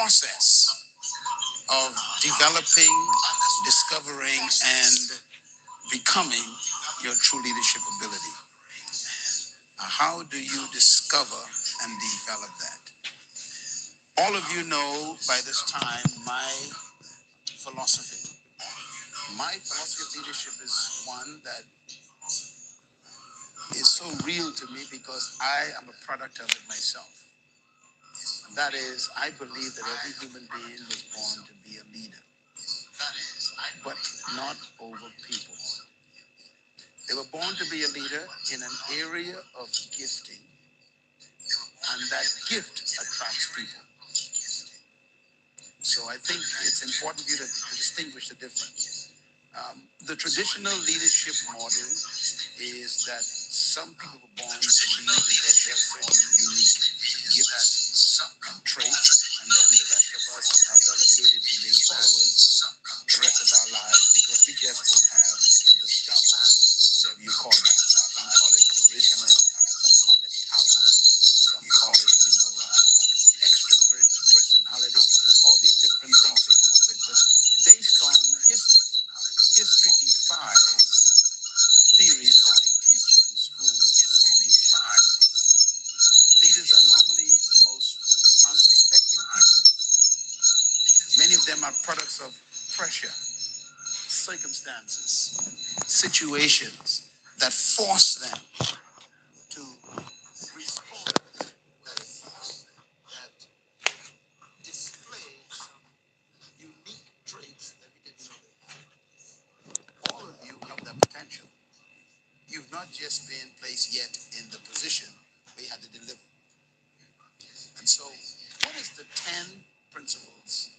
process of developing, discovering, and becoming your true leadership ability. How do you discover and develop that? All of you know by this time my philosophy. My philosophy of leadership is one that is so real to me because I am a product of it myself. And that is, I believe that every human being was born to be a leader, but not over people. They were born to be a leader in an area of gifting, and that gift attracts people. So I think it's important for you to distinguish the difference. The traditional leadership model is that some people were born to lead because they have certain unique gifts and traits, and then the rest of us are relegated to being followers the rest of our lives because we just don't have the stuff, whatever you call it. Some call it charisma, some call it talent, some call it, extrovert personality, all these different things they come up with. But based on history defies the theories that they teach in schools on leadership. Leaders are normally the most unsuspecting people. Many of them are products of pressure, circumstances, situations that force them to respond in ways that display some unique traits that we didn't know they had. All of you have that potential. You've not just been placed yet in the position where you had to deliver. And so, what is the 10 principles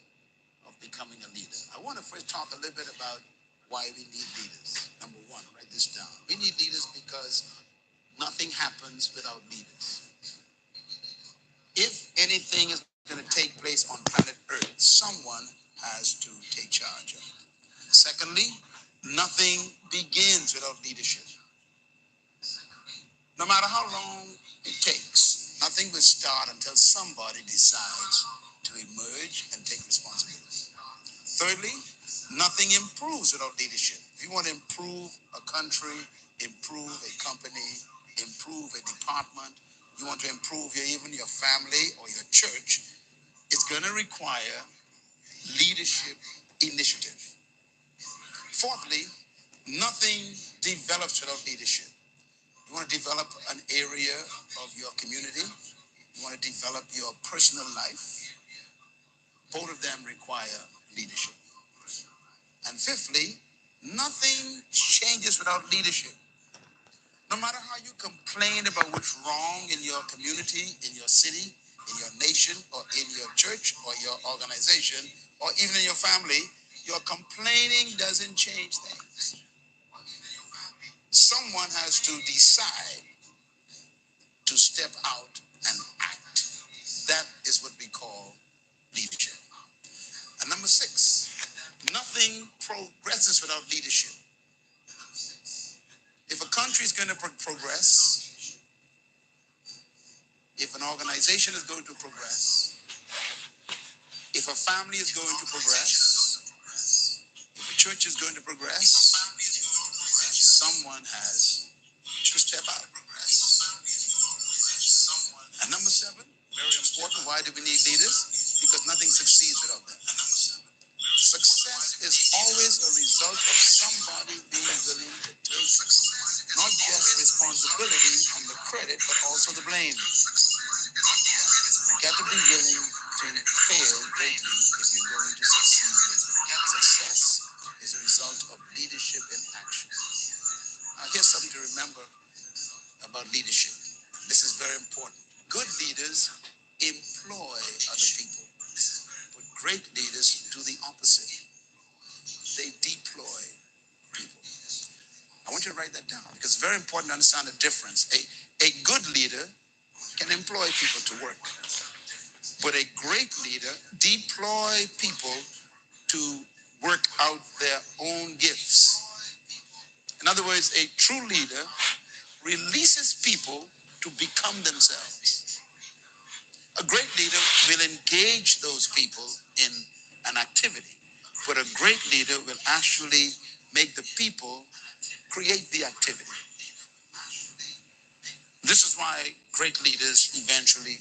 of becoming a leader? I want to first talk a little bit about why we need leaders. Number one, write this down. We need leaders because nothing happens without leaders. If anything is going to take place on planet Earth, someone has to take charge of it. Secondly, nothing begins without leadership. No matter how long it takes, nothing will start until somebody decides to emerge and take responsibility. Thirdly, nothing improves without leadership. If you want to improve a country, improve a company, improve a department, you want to improve even your family or your church, it's going to require leadership initiative. Fourthly, nothing develops without leadership. You want to develop an area of your community. You want to develop your personal life. Both of them require leadership. And fifthly, nothing changes without leadership. No matter how you complain about what's wrong in your community, in your city, in your nation, or in your church, or your organization, or even in your family, your complaining doesn't change things. Someone has to decide to step out and act. That is what we call leadership. And number 6, nothing progresses without leadership. If a country is going to progress, if an organization is going to progress, if a family is going to progress, if a church is going to progress, someone has to step out. And number 7, very important, why do we need leaders? Because nothing succeeds without them. Success is always a result of somebody being willing to take not just responsibility and the credit, but also the blame. You got to be willing to fail greatly if you're going to succeed greatly. Success is a result of leadership in action. Now, here's something to remember about leadership. This is very important. Good leaders employ other people, but great leaders do the opposite. They deploy people. I want you to write that down because it's very important to understand the difference. A good leader can employ people to work, but a great leader deploy people to work out their own gifts. In other words, a true leader releases people to become themselves. A A great leader will engage those people in an activity, but a great leader will actually make the people create the activity. This is why great leaders eventually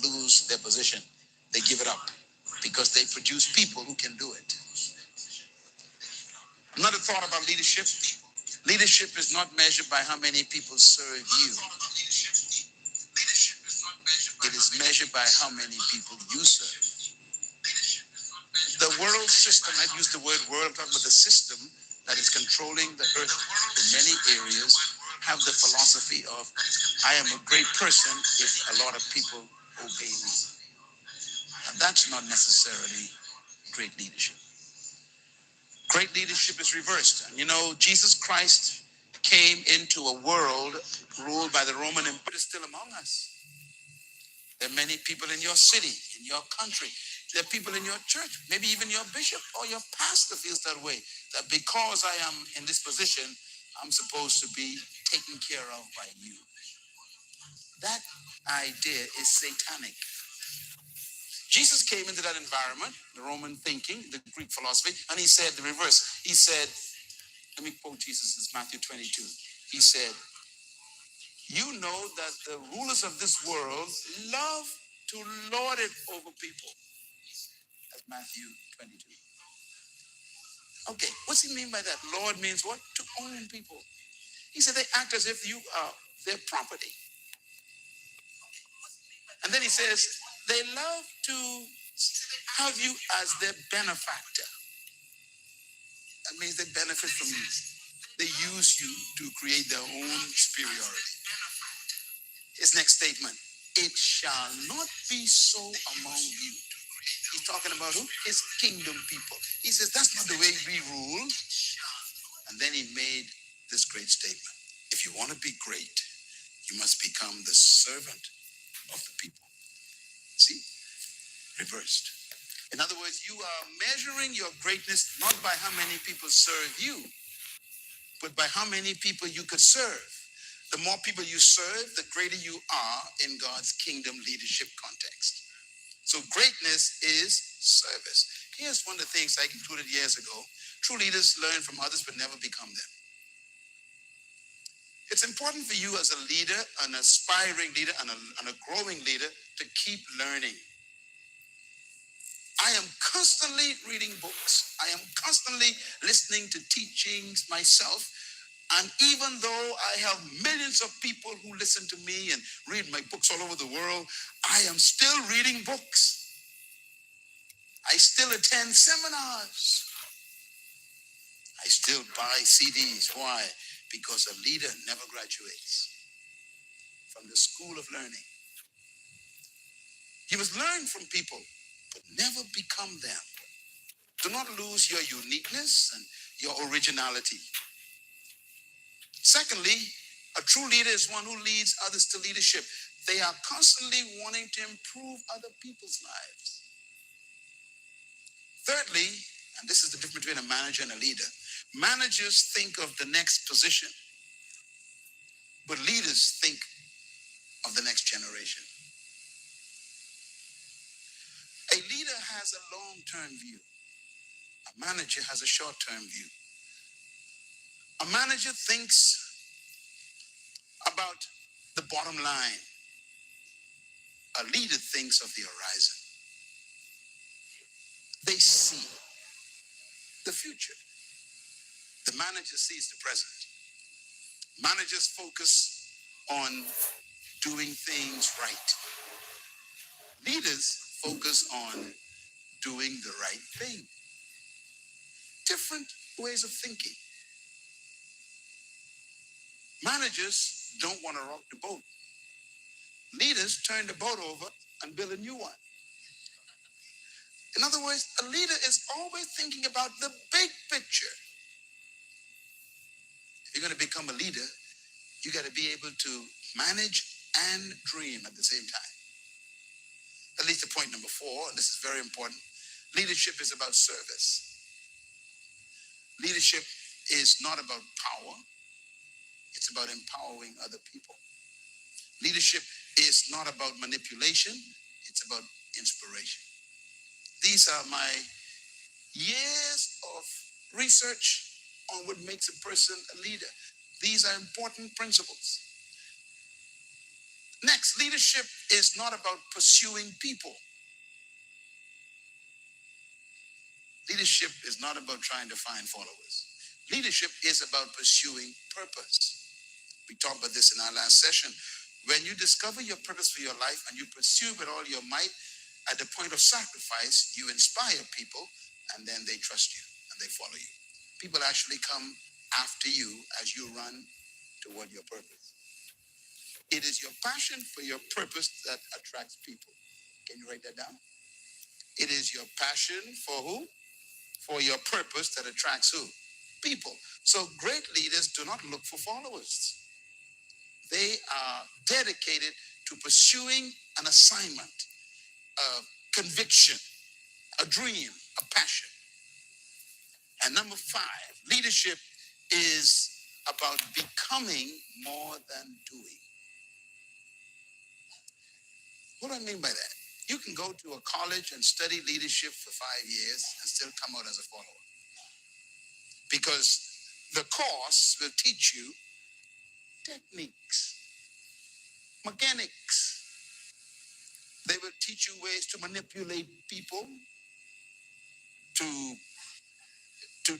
lose their position. They give it up because they produce people who can do it. Another thought about leadership. Leadership is not measured by how many people serve you. It is measured by how many people you serve. The world system, I use the word world, I'm talking about the system that is controlling the earth in many areas, have the philosophy of, I am a great person if a lot of people obey me. And that's not necessarily great leadership. Great leadership is reversed. And you know, Jesus Christ came into a world ruled by the Roman Empire, still among us. There are many people in your city, in your country. There are people in your church, maybe even your bishop or your pastor feels that way, that because I am in this position, I'm supposed to be taken care of by you. That idea is satanic. Jesus came into that environment, the Roman thinking, the Greek philosophy, and he said the reverse. He said, let me quote Jesus, it's Matthew 22. He said, you know that the rulers of this world love to lord it over people. That's Matthew 22. Okay, what's he mean by that? Lord means what? To own people. He said they act as if you are their property. And then he says they love to have you as their benefactor. That means they benefit from you. They use you to create their own superiority. His next statement, it shall not be so among you. He's talking about who? His kingdom people. He says that's not the way we rule. And then he made this great statement. If you want to be great, you must become the servant of the people. See? Reversed. In other words, you are measuring your greatness not by how many people serve you, but by how many people you could serve. The more people you serve, the greater you are in God's kingdom leadership context. So greatness is service. Here's one of the things I concluded years ago. True leaders learn from others but never become them. It's important for you as a leader, an aspiring leader, and a growing leader to keep learning. I am constantly reading books. I am constantly listening to teachings myself. And even though I have millions of people who listen to me and read my books all over the world, I am still reading books. I still attend seminars. I still buy CDs. Why? Because a leader never graduates from the school of learning. You must learn from people, but never become them. Do not lose your uniqueness and your originality. Secondly, a true leader is one who leads others to leadership. They are constantly wanting to improve other people's lives. Thirdly, and this is the difference between a manager and a leader, managers think of the next position, but leaders think of the next generation. A leader has a long-term view. A manager has a short-term view. A manager thinks about the bottom line. A leader thinks of the horizon. They see the future. The manager sees the present. Managers focus on doing things right. Leaders focus on doing the right thing. Different ways of thinking. Managers don't want to rock the boat. Leaders turn the boat over and build a new one. In other words, a leader is always thinking about the big picture. If you're going to become a leader, you got to be able to manage and dream at the same time. That leads to point number 4, and this is very important. Leadership is about service. Leadership is not about power. It's about empowering other people. Leadership is not about manipulation. It's about inspiration. These are my years of research on what makes a person a leader. These are important principles. Next, leadership is not about pursuing people. Leadership is not about trying to find followers. Leadership is about pursuing purpose. We talked about this in our last session. When you discover your purpose for your life and you pursue with all your might, at the point of sacrifice, you inspire people and then they trust you and they follow you. People actually come after you as you run toward your purpose. It is your passion for your purpose that attracts people. Can you write that down? It is your passion for who? For your purpose that attracts who? People. So great leaders do not look for followers. They are dedicated to pursuing an assignment, a conviction, a dream, a passion. And number 5, leadership is about becoming more than doing. What do I mean by that? You can go to a college and study leadership for 5 years and still come out as a follower. Because the course will teach you techniques, mechanics. They will teach you ways to manipulate people, to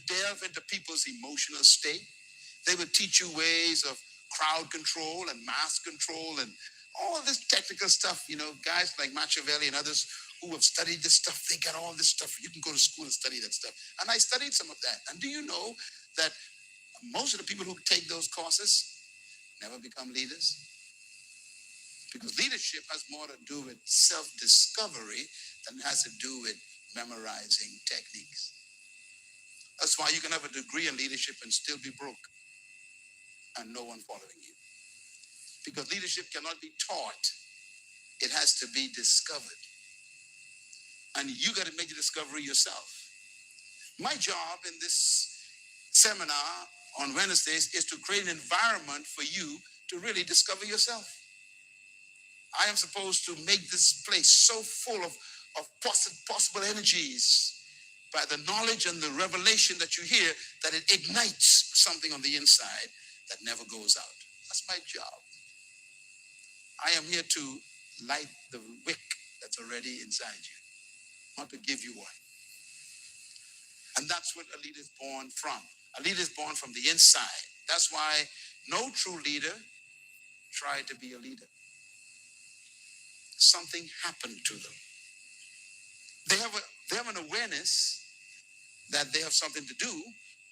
delve into people's emotional state. They will teach you ways of crowd control and mass control and all this technical stuff. You know, guys like Machiavelli and others who have studied this stuff, they got all this stuff. You can go to school and study that stuff. And I studied some of that. And do you know that most of the people who take those courses never become leaders? Because leadership has more to do with self-discovery than it has to do with memorizing techniques. That's why you can have a degree in leadership and still be broke and no one following you. Because leadership cannot be taught. It has to be discovered. And you got to make the discovery yourself. My job in this seminar on Wednesdays is to create an environment for you to really discover yourself. I am supposed to make this place so full of possible energies by the knowledge and the revelation that you hear that it ignites something on the inside that never goes out. That's my job. I am here to light the wick that's already inside you, not to give you one. And that's what a leader is born from. A leader is born from the inside. That's why no true leader tried to be a leader. Something happened to them. They have an awareness that they have something to do,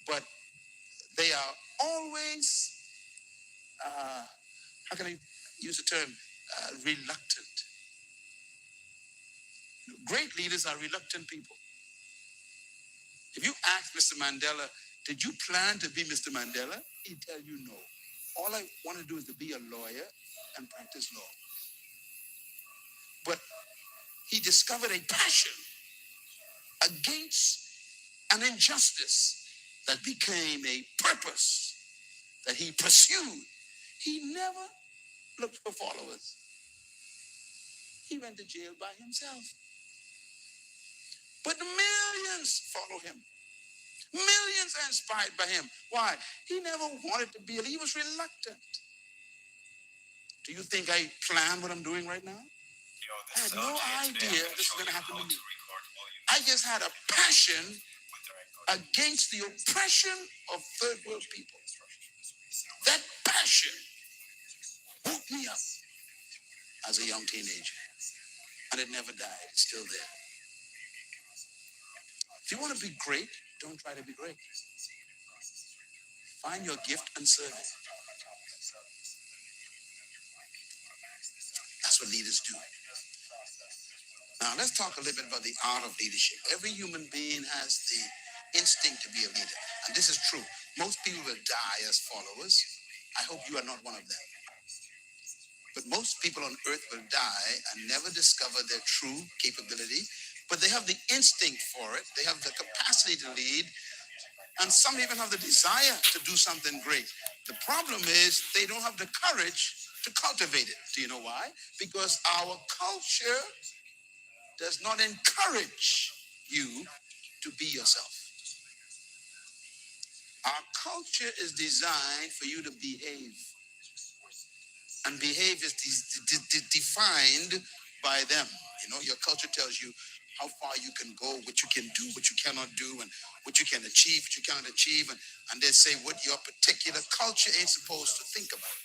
but they are always, how can I use the term, reluctant. Great leaders are reluctant people. If you ask Mr. Mandela, did you plan to be Mr. Mandela? He'd tell you no. All I want to do is to be a lawyer and practice law. But he discovered a passion against an injustice that became a purpose that he pursued. He never looked for followers. He went to jail by himself. But millions follow him. Millions are inspired by him. Why? He never wanted to be, he was reluctant. Do you think I plan what I'm doing right now? I had no idea this was going to happen to me. I just had a passion against the oppression of third world people. That passion woke me up as a young teenager. And it never died. It's still there. If you want to be great, don't try to be great. Find your gift and serve it. That's what leaders do. Now, let's talk a little bit about the art of leadership. Every human being has the instinct to be a leader. And this is true. Most people will die as followers. I hope you are not one of them. But most people on earth will die and never discover their true capability. But they have the instinct for it. They have the capacity to lead. And some even have the desire to do something great. The problem is they don't have the courage to cultivate it. Do you know why? Because our culture does not encourage you to be yourself. Our culture is designed for you to behave. And behave is defined by them. You know, your culture tells you how far you can go, what you can do, what you cannot do, and what you can achieve, what you cannot achieve. And they say what your particular culture ain't supposed to think about.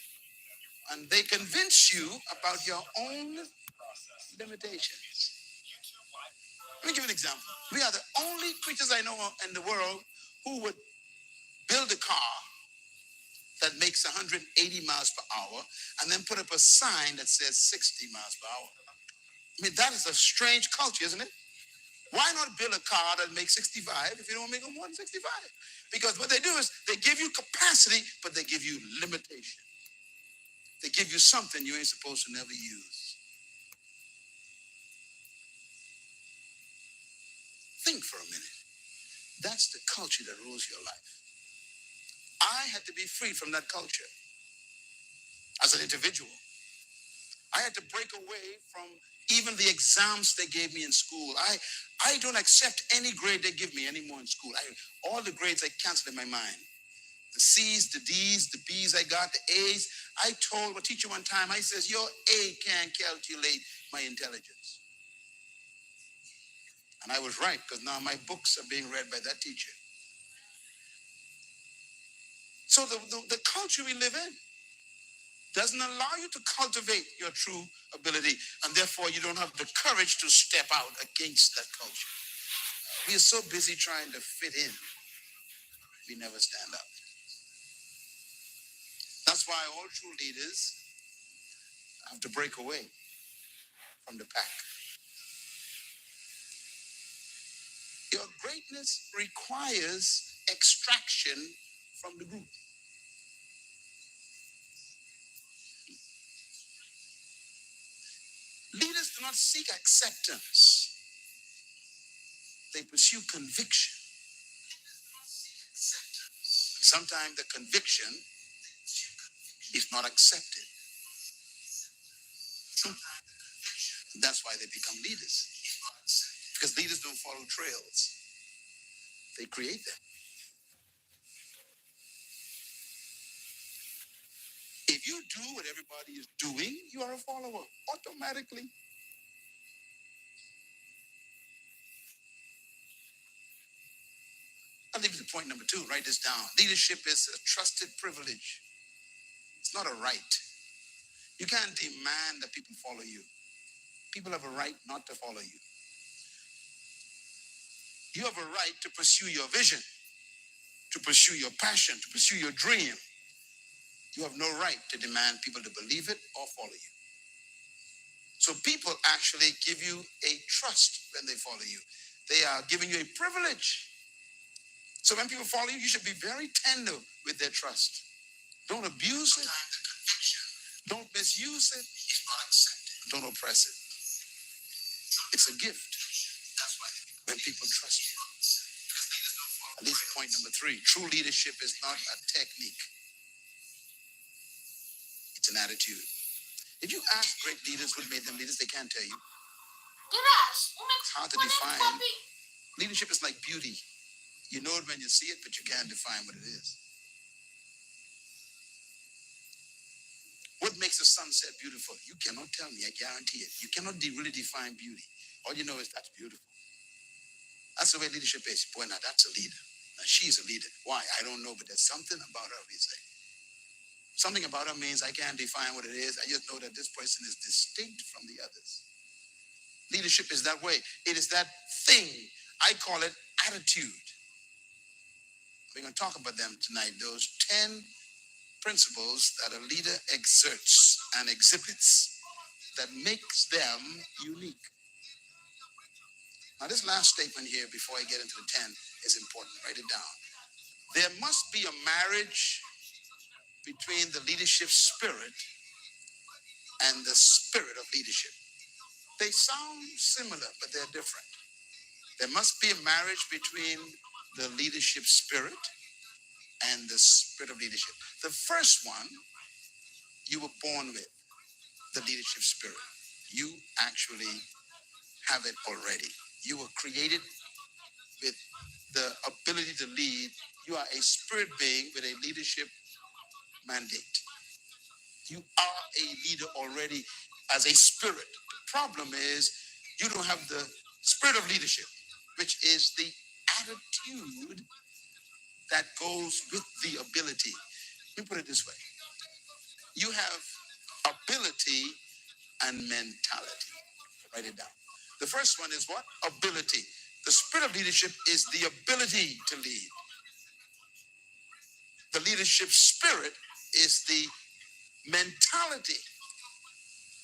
And they convince you about your own limitations. Let me give you an example. We are the only creatures I know in the world who would build a car that makes 180 miles per hour and then put up a sign that says 60 miles per hour. I mean, that is a strange culture, isn't it? Why not build a car that makes 65 if you don't make them 165? Because what they do is they give you capacity, but they give you limitation. They give you something you ain't supposed to never use. Think for a minute. That's the culture that rules your life. I had to be free from that culture as an individual. I had to break away from even the exams they gave me in school. I don't accept any grade they give me anymore in school. All the grades I cancel in my mind. The C's, the D's, the B's I got, the A's. I told a teacher one time, I says, your A can't calculate my intelligence. And I was right, because now my books are being read by that teacher. So the culture we live in doesn't allow you to cultivate your true ability, and therefore you don't have the courage to step out against that culture. We are so busy trying to fit in, we never stand up. That's why all true leaders have to break away from the pack. Your greatness requires extraction from the group. Leaders do not seek acceptance. They pursue conviction. Sometimes the conviction is not accepted. That's why they become leaders. Because leaders don't follow trails. They create them. If you do what everybody is doing, you are a follower automatically. I'll leave you to point number 2. Write this down. Leadership is a trusted privilege. It's not a right. You can't demand that people follow you. People have a right not to follow you. You have a right to pursue your vision, to pursue your passion, to pursue your dream. You have no right to demand people to believe it or follow you. So people actually give you a trust when they follow you. They are giving you a privilege. So when people follow you, you should be very tender with their trust. Don't abuse it. Don't misuse it. Don't oppress it. It's a gift when people trust you. At least point number 3. True leadership is not a technique. It's an attitude. If you ask great leaders what made them leaders, they can't tell you. It's hard to define. Leadership is like beauty. You know it when you see it, but you can't define what it is. What makes a sunset beautiful? You cannot tell me, I guarantee it. You cannot really define beauty. All you know is that's beautiful. That's the way leadership is. Boy, now that's a leader. Now she's a leader. Why? I don't know, but there's something about her, we say. Something about her means I can't define what it is. I just know that this person is distinct from the others. Leadership is that way. It is that thing. I call it attitude. We're going to talk about them tonight. Those 10 principles that a leader exerts and exhibits that makes them unique. Now, this last statement here, before I get into the 10, is important. Write it down. There must be a marriage between the leadership spirit and the spirit of leadership. They sound similar, but they're different. There must be a marriage between the leadership spirit and the spirit of leadership. The first one, you were born with the leadership spirit. You actually have it already. You were created with the ability to lead. You are a spirit being with a leadership mandate. You are a leader already as a spirit. The problem is you don't have the spirit of leadership, which is the attitude that goes with the ability. Let me put it this way. You have ability and mentality. Write it down. The first one is what? Ability. The spirit of leadership is the ability to lead. The leadership spirit is the mentality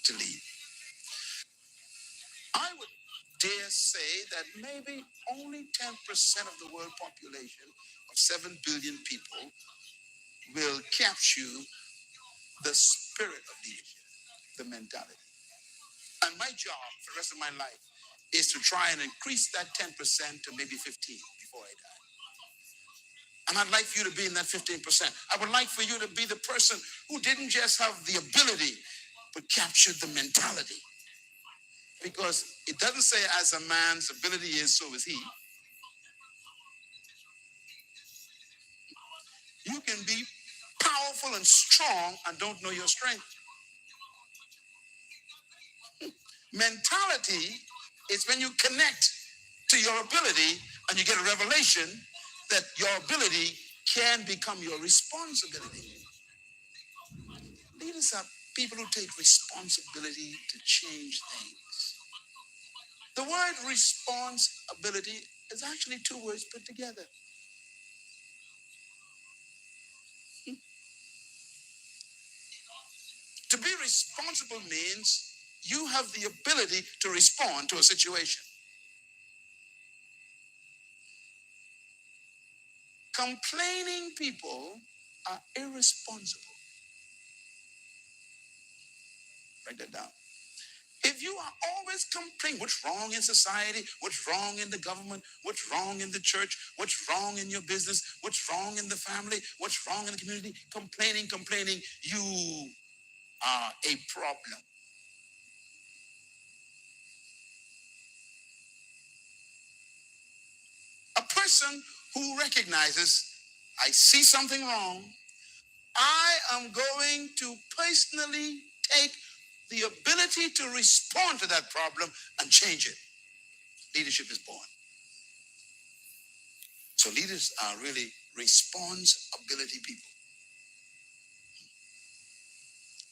to lead. I would dare say that maybe only 10% of the world population of 7 billion people will capture the spirit of leadership, the mentality. And my job for the rest of my life is to try and increase that 10% to maybe 15 before I die. And I'd like for you to be in that 15%. I would like for you to be the person who didn't just have the ability, but captured the mentality. Because it doesn't say as a man's ability is, so is he. You can be powerful and strong and don't know your strength. Mentality is when you connect to your ability and you get a revelation that your ability can become your responsibility. Leaders are people who take responsibility to change things. The word responsibility is actually two words put together. To be responsible means you have the ability to respond to a situation. Complaining people are irresponsible. Write that down. If you are always complaining, what's wrong in society? What's wrong in the government? What's wrong in the church? What's wrong in your business? What's wrong in the family? What's wrong in the community? Complaining, you are a problem. A person who recognizes, I see something wrong, I am going to personally take the ability to respond to that problem and change it. Leadership is born. So leaders are really responsibility people.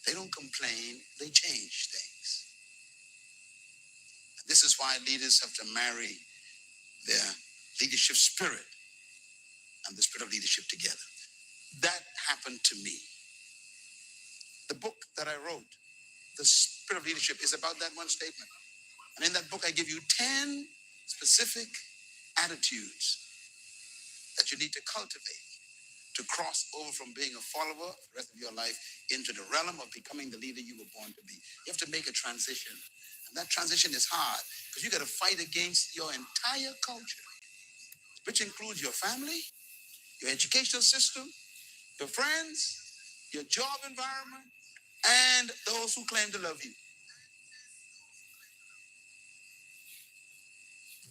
They don't complain, they change things. This is why leaders have to marry their leadership spirit and the spirit of leadership together. That happened to me. The book that I wrote, The Spirit of Leadership, is about that one statement. And in that book, I give you 10 specific attitudes that you need to cultivate to cross over from being a follower the rest of your life into the realm of becoming the leader you were born to be. You have to make a transition. And that transition is hard because you got to fight against your entire culture, which includes your family, your educational system, your friends, your job environment, and those who claim to love you.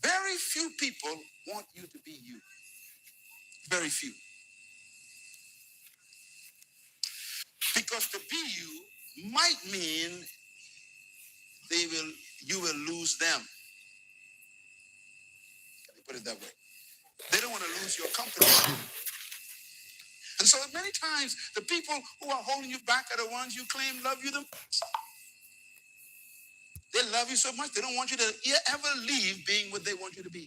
Very few people want you to be you. Very few. Because to be you might mean you will lose them. Can I put it that way? They don't want to lose your company. And so many times, the people who are holding you back are the ones you claim love you the most. They love you so much, they don't want you to ever leave being what they want you to be.